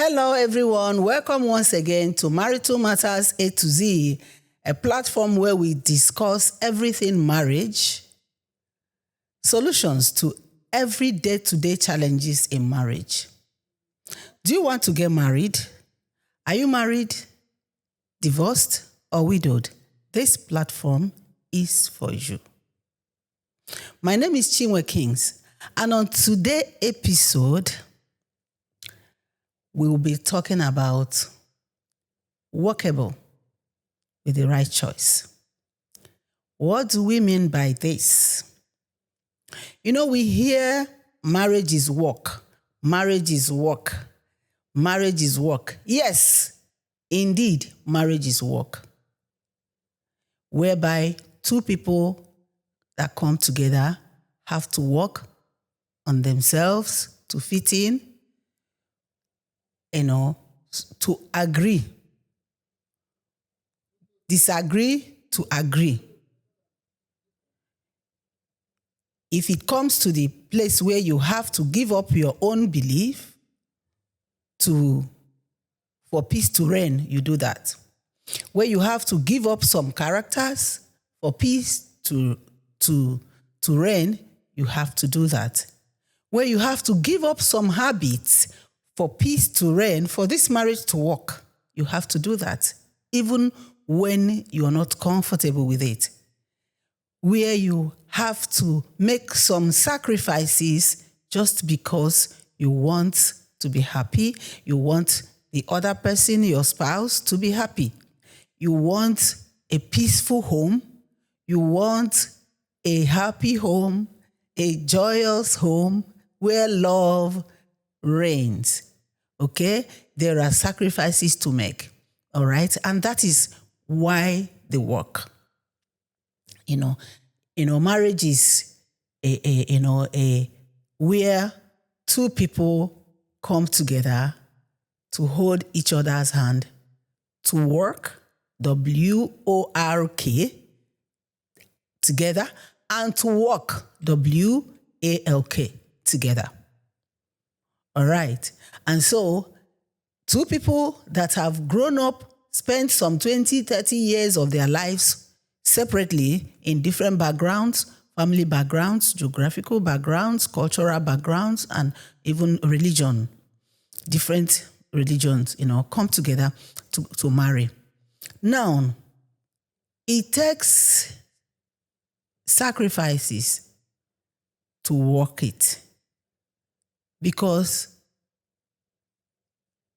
Hello, everyone. Welcome once again to Marital Matterz A to Z, a platform where we discuss everything marriage, solutions to every day-to-day challenges in marriage. Do you want to get married? Are you married, divorced, or widowed? This platform is for you. My name is Chinwe Kings, and on today's episode, we will be talking about workable with the right choice. What do we mean by this? You know, we hear marriage is work. Marriage is work. Marriage is work. Yes, indeed, marriage is work. Whereby two people that come together have to work on themselves to fit in, to agree. Disagree to agree. If it comes to the place where you have to give up your own belief for peace to reign, you do that. Where you have to give up some characters for peace to reign, you have to do that. Where you have to give up some habits for peace to reign, for this marriage to work, you have to do that, even when you're not comfortable with it. Where you have to make some sacrifices just because you want to be happy, you want the other person, your spouse, to be happy. You want a peaceful home, you want a happy home, a joyous home where love reigns. Okay? There are sacrifices to make. All right? And that is why they work. Marriage is where two people come together to hold each other's hand, to work, W-O-R-K, together, and to walk, W-A-L-K, together. All right. And so, two people that have grown up, spent some 20, 30 years of their lives separately in different backgrounds, family backgrounds, geographical backgrounds, cultural backgrounds, and even religion. Different religions, come together to marry. Now, it takes sacrifices to work it, because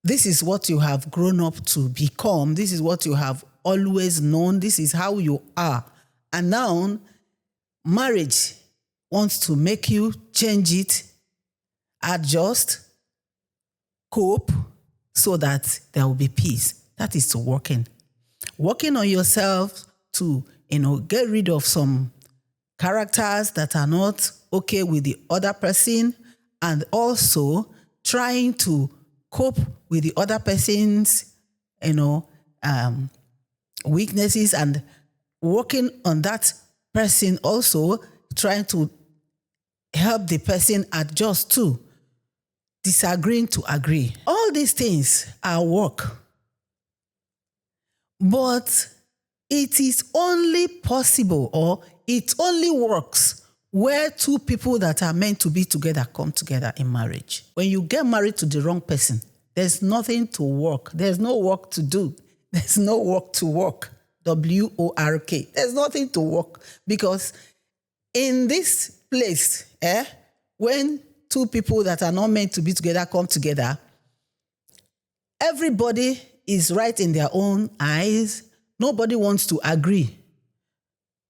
this is what you have grown up to become. This is what you have always known. This is how you are. And now, marriage wants to make you change it, adjust, cope, so that there will be peace. That is to working. Working on yourself to, get rid of some characters that are not okay with the other person, and also trying to cope with the other person's, weaknesses, and working on that person, also trying to help the person adjust too. Disagreeing to agree. All these things are work. But it is only possible, or it only works where two people that are meant to be together come together in marriage. When you get married to the wrong person, there's nothing to work. There's no work to do. There's no work to work. W-O-R-K. There's nothing to work, because in this place, when two people that are not meant to be together come together, everybody is right in their own eyes. Nobody wants to agree.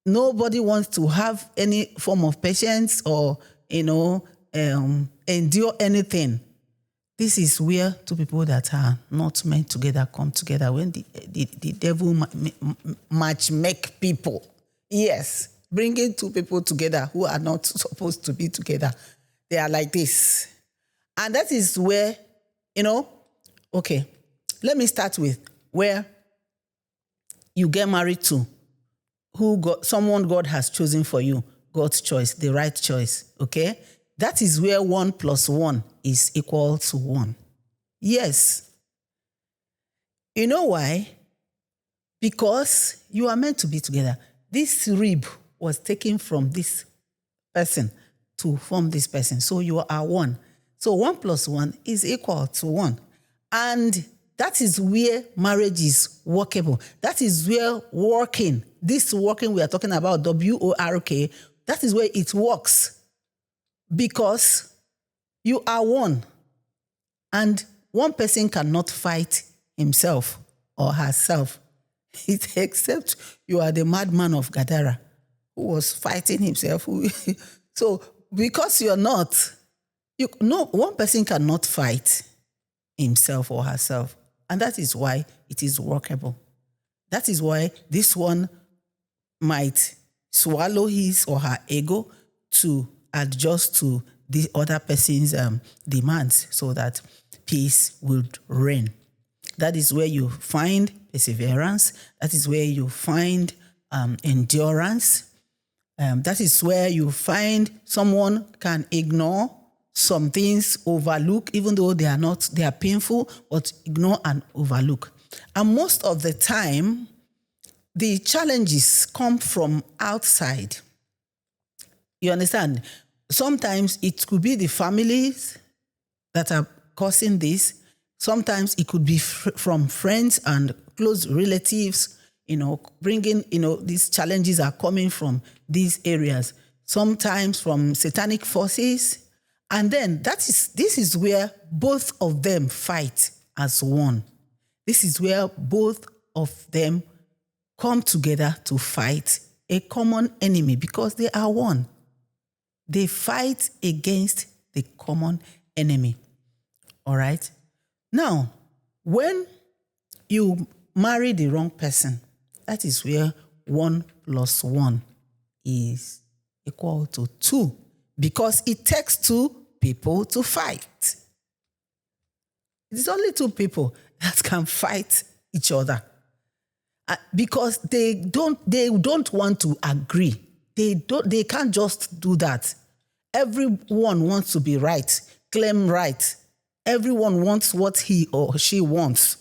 Nobody wants to have any form of patience or, endure anything. This is where two people that are not meant together come together, when the devil match make people. Yes, bringing two people together who are not supposed to be together. They are like this. And that is where, okay, let me start with where you get married to someone God has chosen for you, God's choice, the right choice, okay? That is where 1 + 1 is equal to 1. Yes. You know why? Because you are meant to be together. This rib was taken from this person to form this person. So you are one. So 1 + 1 is equal to 1. And that is where marriage is workable. That is where working, this working we are talking about, WORK, that is where it works. Because you are one. And one person cannot fight himself or herself, except you are the madman of Gadara who was fighting himself. So because you're not, one person cannot fight himself or herself. And that is why it is workable. That is why this one might swallow his or her ego to adjust to the other person's demands so that peace would reign. That is where you find perseverance. That is where you find endurance. That is where you find someone can ignore some things, overlook, even though they are painful, but ignore and overlook. And most of the time, the challenges come from outside. You understand? Sometimes it could be the families that are causing this. Sometimes it could be from friends and close relatives, bringing, these challenges are coming from these areas. Sometimes from satanic forces. And then this is where both of them fight as one. This is where both of them come together to fight a common enemy because they are one. They fight against the common enemy. All right? Now, when you marry the wrong person, that is where 1 + 1 is equal to 2, because it takes 2 people to fight. It's only 2 people that can fight each other because they don't want to agree. They can't just do that. Everyone wants to be right, claim right. Everyone wants what he or she wants.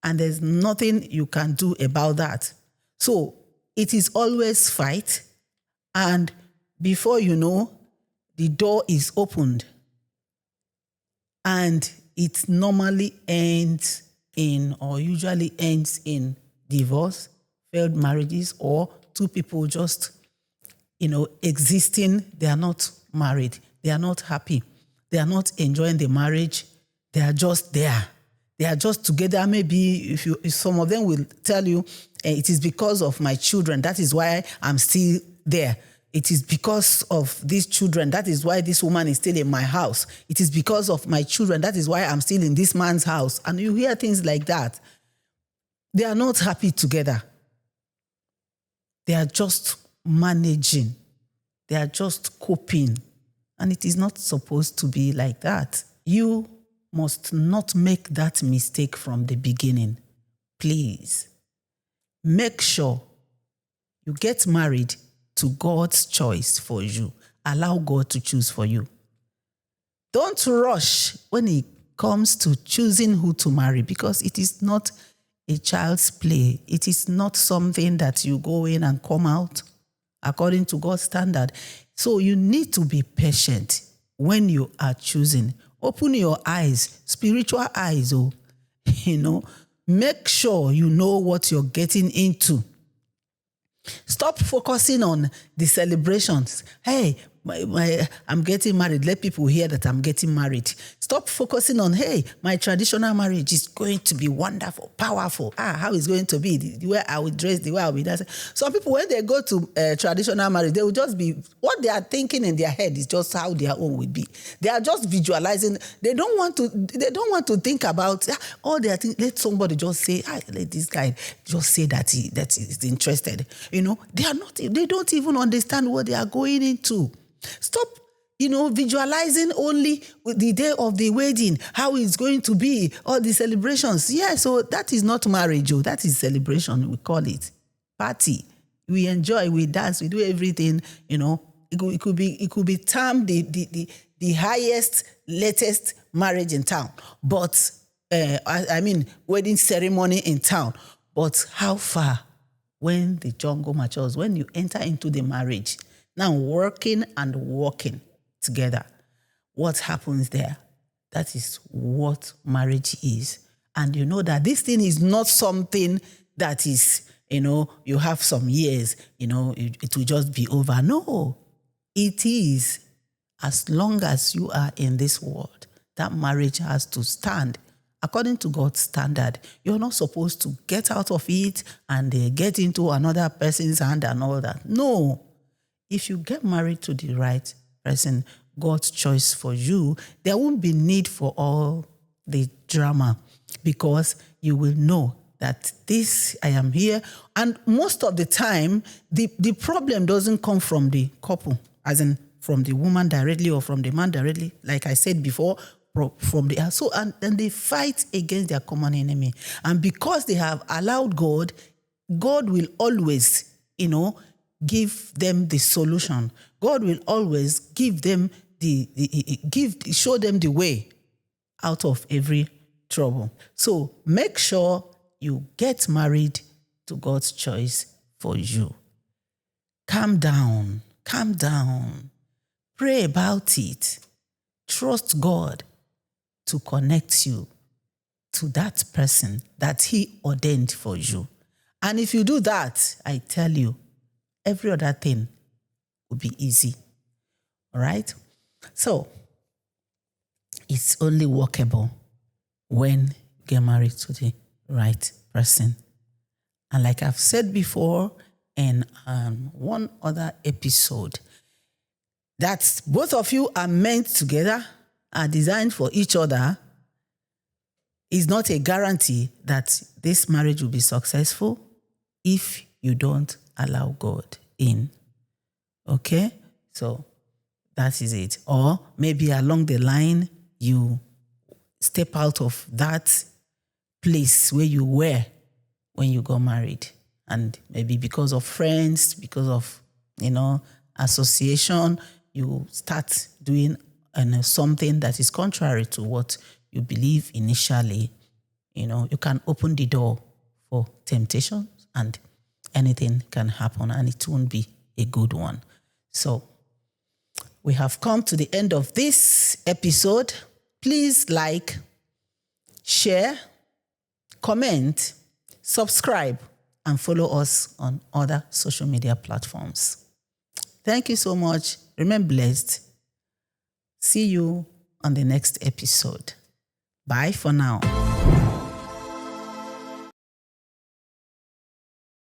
And there's nothing you can do about that. So it is always fight. And before you know, the door is opened. And it normally ends in, or usually ends in, divorce, failed marriages, or 2 people just, existing. They are not married. They are not happy. They are not enjoying the marriage. They are just there. They are just together. Maybe if some of them will tell you, it is because of my children. That is why I'm still there. It is because of these children. That is why this woman is still in my house. It is because of my children. That is why I'm still in this man's house. And you hear things like that. They are not happy together. They are just managing. They are just coping. And it is not supposed to be like that. You must not make that mistake from the beginning. Please. Make sure you get married to God's choice for you. Allow God to choose for you. Don't rush when it comes to choosing who to marry, because it is not a child's play. It is not something that you go in and come out according to God's standard. So you need to be patient when you are choosing. Open your eyes, spiritual eyes, make sure you know what you're getting into. Stop focusing on the celebrations. Hey, I'm getting married. Let people hear that I'm getting married. Stop focusing on, hey, my traditional marriage is going to be wonderful, powerful. How it's going to be, the way I will dress, the way I will be dancing. Some people, when they go to traditional marriage, they will just be, what they are thinking in their head is just how their own will be. They are just visualizing. They don't want to think about all their things. Let somebody just say, let this guy just say that he is interested. They don't even understand what they are going into. Stop, visualizing only the day of the wedding, how it's going to be, all the celebrations. Yeah, so that is not marriage. That is celebration, we call it. Party. We enjoy, we dance, we do everything, It could be termed the highest, latest marriage in town. But wedding ceremony in town. But how far when the jungle matures, when you enter into the marriage, now working and walking together, what happens there? That is what marriage is. And you know that this thing is not something that is, you have some years, it will just be over. No, it is as long as you are in this world, that marriage has to stand according to God's standard. You're not supposed to get out of it and get into another person's hand and all that. No. If you get married to the right person, God's choice for you, there won't be need for all the drama, because you will know that this, I am here. And most of the time, the problem doesn't come from the couple, as in from the woman directly or from the man directly. Like I said before, from the and then they fight against their common enemy. And because they have allowed God, God will always, give them the solution. God will always give them show them the way out of every trouble. So make sure you get married to God's choice for you. Calm down. Pray about it. Trust God to connect you to that person that He ordained for you. And if you do that, I tell you, every other thing will be easy. All right? So, it's only workable when you get married to the right person. And like I've said before in one other episode, that both of you are meant together, are designed for each other, is not a guarantee that this marriage will be successful if you don't allow God in. Okay? So that is it. Or maybe along the line, you step out of that place where you were when you got married. And maybe because of friends, because of, association, you start doing something that is contrary to what you believe initially. You can open the door for temptation and anything can happen, and it won't be a good one. So we have come to the end of this episode. Please like, share, comment, subscribe, and follow us on other social media platforms. Thank you so much. Remain blessed. See you on the next episode. Bye for now.